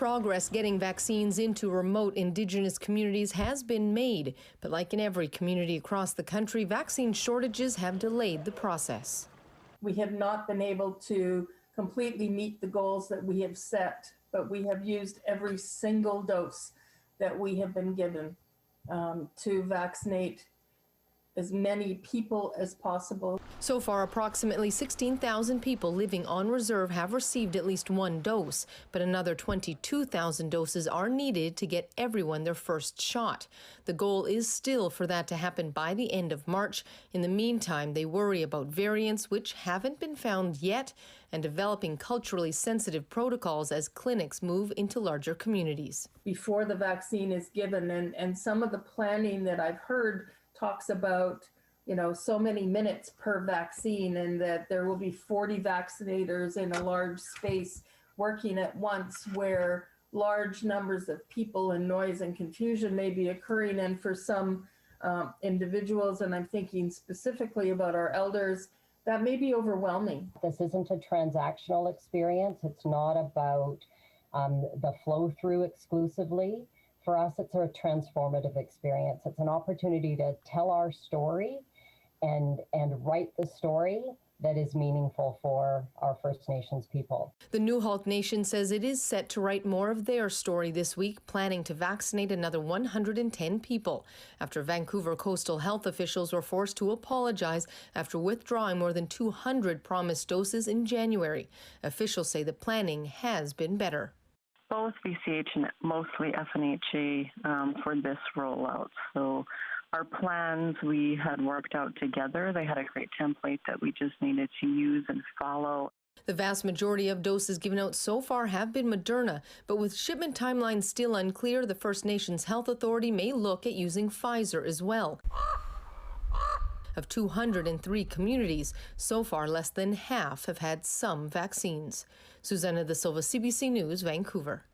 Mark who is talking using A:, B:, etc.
A: Progress getting vaccines into remote Indigenous communities has been made, but like in every community across the country, vaccine shortages have delayed the process.
B: We have not been able to completely meet the goals that we have set, but we have used every single dose that we have been given to vaccinate as many people as possible.
A: So far, approximately 16,000 people living on reserve have received at least one dose, but another 22,000 doses are needed to get everyone their first shot. The goal is still for that to happen by the end of March. In the meantime, they worry about variants which haven't been found yet and developing culturally sensitive protocols as clinics move into larger communities.
B: Before the vaccine is given, and some of the planning that I've heard talks about, so many minutes per vaccine, and that there will be 40 vaccinators in a large space working at once, where large numbers of people and noise and confusion may be occurring. And for some individuals, and I'm thinking specifically about our elders, that may be overwhelming.
C: This isn't a transactional experience. It's not about the flow through exclusively. For us, it's a transformative experience. It's an opportunity to tell our story and write the story that is meaningful for our First Nations people.
A: The Newhalk Nation says it is set to write more of their story this week, planning to vaccinate another 110 people after Vancouver coastal health officials were forced to apologize after withdrawing more than 200 promised doses in January. Officials say the planning has been better.
D: Both VCH and mostly FNHA for this rollout. So our plans we had worked out together. They had a great template that we just needed to use and follow.
A: The vast majority of doses given out so far have been Moderna, but with shipment timelines still unclear, the First Nations Health Authority may look at using Pfizer as well. Of 203 communities, so far less than half have had some vaccines. Susanna De Silva, CBC News, Vancouver.